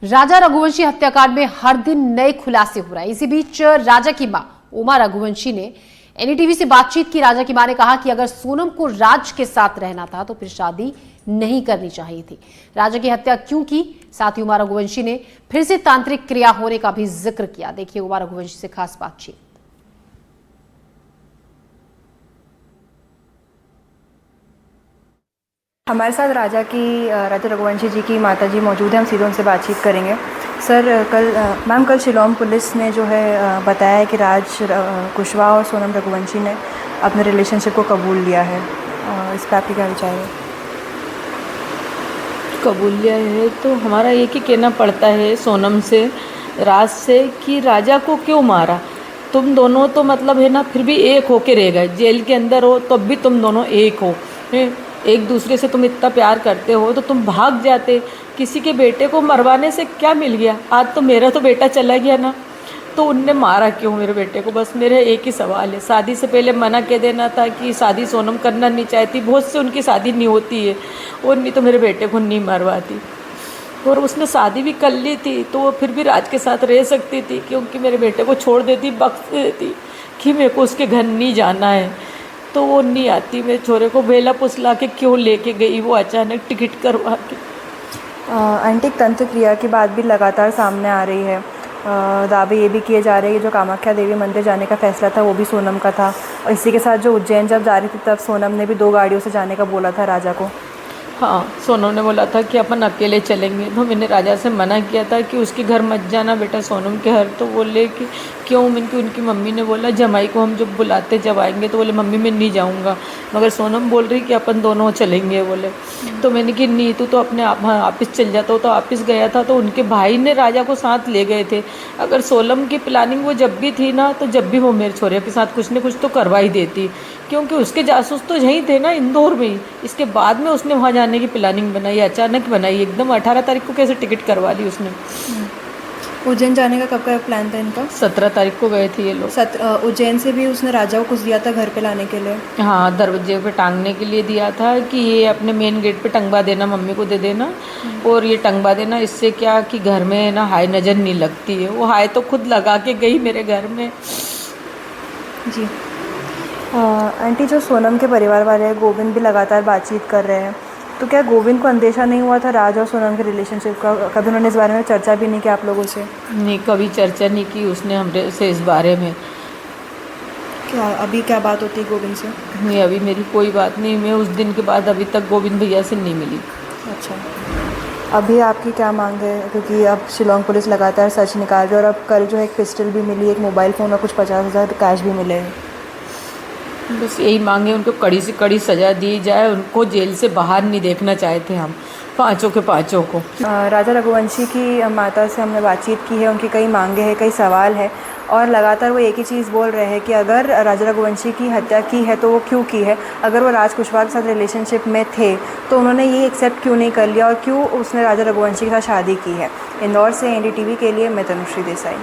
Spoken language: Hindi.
राजा रघुवंशी हत्याकांड में हर दिन नए खुलासे हो रहे हैं। इसी बीच राजा की मां उमा रघुवंशी ने एनडीटीवी से बातचीत की। राजा की मां ने कहा कि अगर सोनम को राज के साथ रहना था तो फिर शादी नहीं करनी चाहिए थी। राजा की हत्या क्यों की, साथ ही उमा रघुवंशी ने फिर से तांत्रिक क्रिया होने का भी जिक्र किया। देखिए उमा रघुवंशी से खास बातचीत। हमारे साथ राजा रघुवंशी जी की माताजी मौजूद हैं। हम सीधे उनसे बातचीत करेंगे। सर, कल शिलोंग पुलिस ने जो है बताया है कि राज कुशवाहा और सोनम रघुवंशी ने अपने रिलेशनशिप को कबूल लिया है। इस पर आपकी क्या विचार है? कबूल लिया है तो हमारा एक ही कहना पड़ता है सोनम से, राज से, कि राजा को क्यों मारा। तुम दोनों तो मतलब है ना फिर भी एक होके रह गए। जेल के अंदर हो तब भी तुम दोनों एक हो। एक दूसरे से तुम इतना प्यार करते हो तो तुम भाग जाते। किसी के बेटे को मरवाने से क्या मिल गया? आज तो मेरा तो बेटा चला गया ना, तो उनने मारा क्यों मेरे बेटे को? बस मेरा एक ही सवाल है। शादी से पहले मना कह देना था कि शादी सोनम करना नहीं चाहती, बहुत से उनकी शादी नहीं होती है, और नहीं तो मेरे बेटे को नहीं मरवाती। और उसने शादी भी कर ली थी तो वो फिर भी राज के साथ रह सकती थी, क्योंकि मेरे बेटे को छोड़ देती, बख्श देती कि मेरे को उसके घर नहीं जाना है, तो वो नहीं आती। मेरे छोरे को बेला पुसला के क्यों लेके गई वो अचानक टिकट करवा के। आंटी, तंत्र क्रिया की बात भी लगातार सामने आ रही है। दावे ये भी किए जा रहे हैं कि जो कामाख्या देवी मंदिर जाने का फैसला था वो भी सोनम का था, और इसी के साथ जो उज्जैन जब जा रही थी तब सोनम ने भी 2 गाड़ियों से जाने का बोला था राजा को। हाँ, सोनम ने बोला था कि अपन अकेले चलेंगे, तो मैंने राजा से मना किया था कि उसके घर मत जाना बेटा, सोनम के घर। तो बोले कि क्यों? मैंने उनकी मम्मी ने बोला जमाई को हम जब बुलाते जब आएंगे, तो बोले मम्मी मैं नहीं जाऊँगा, मगर सोनम बोल रही कि अपन दोनों चलेंगे बोले। तो मैंने कि नहीं, तू तो अपने आप ऑफिस चल जाता हो। तो ऑफिस गया था तो उनके भाई ने राजा को साथ ले गए थे। अगर सोनम की प्लानिंग वो जब भी थी ना, तो जब भी वो मेरे छोरे के साथ कुछ न कुछ तो करवा ही देती, क्योंकि उसके जासूस तो यहीं थे ना, इंदौर में ही। इसके बाद में उसने वहाँ जाने की प्लानिंग बनाई, अचानक बनाई एकदम। 18 तारीख को कैसे टिकट करवा ली उसने। उज्जैन जाने का कब का प्लान था इनका? 17 तारीख को गए थे ये लोग। उज्जैन से भी उसने राजा को कुछ दिया था घर पे लाने के लिए? हाँ, दरवाजे पे टांगने के लिए दिया था कि ये अपने मेन गेट पे टंगवा देना, मम्मी को दे देना, और ये टंगवा देना। इससे क्या कि घर में ना हाय नज़र नहीं लगती है। वो हाय तो खुद लगा के गई मेरे घर में। जी। आंटी, जो सोनम के परिवार वाले हैं, गोविंद भी लगातार बातचीत कर रहे हैं, तो क्या गोविंद को अंदेशा नहीं हुआ था राज और सोनम के रिलेशनशिप का? कभी उन्होंने इस बारे में चर्चा भी नहीं किया आप लोगों से? नहीं, कभी चर्चा नहीं की उसने हमसे से इस बारे में। क्या अभी क्या बात होती है गोविंद से? नहीं, अभी मेरी कोई बात नहीं। मैं उस दिन के बाद अभी तक गोविंद भैया से नहीं मिली। अच्छा, अभी आपकी क्या मांग है? क्योंकि अब शिलोंग पुलिस लगातार सर्च निकाल रही है, और अब कल जो है एक पिस्टल भी मिली, एक मोबाइल फ़ोन और कुछ 50,000 कैश भी मिले हैं। बस यही मांगे, उनको कड़ी से कड़ी सज़ा दी जाए, उनको जेल से बाहर नहीं देखना चाहते हम, पाँचों के पाँचों को। राजा रघुवंशी की माता से हमने बातचीत की है। उनकी कई मांगे हैं, कई सवाल है, और लगातार वो एक ही चीज़ बोल रहे हैं कि अगर राजा रघुवंशी की हत्या की है तो वो क्यों की है? अगर वो राज कुशवाहा के साथ रिलेशनशिप में थे तो उन्होंने ये एक्सेप्ट क्यों नहीं कर लिया, और क्यों उसने राजा रघुवंशी के साथ शादी की है? इंदौर से एनडीटीवी के लिए मैं तनुश्री देसाई।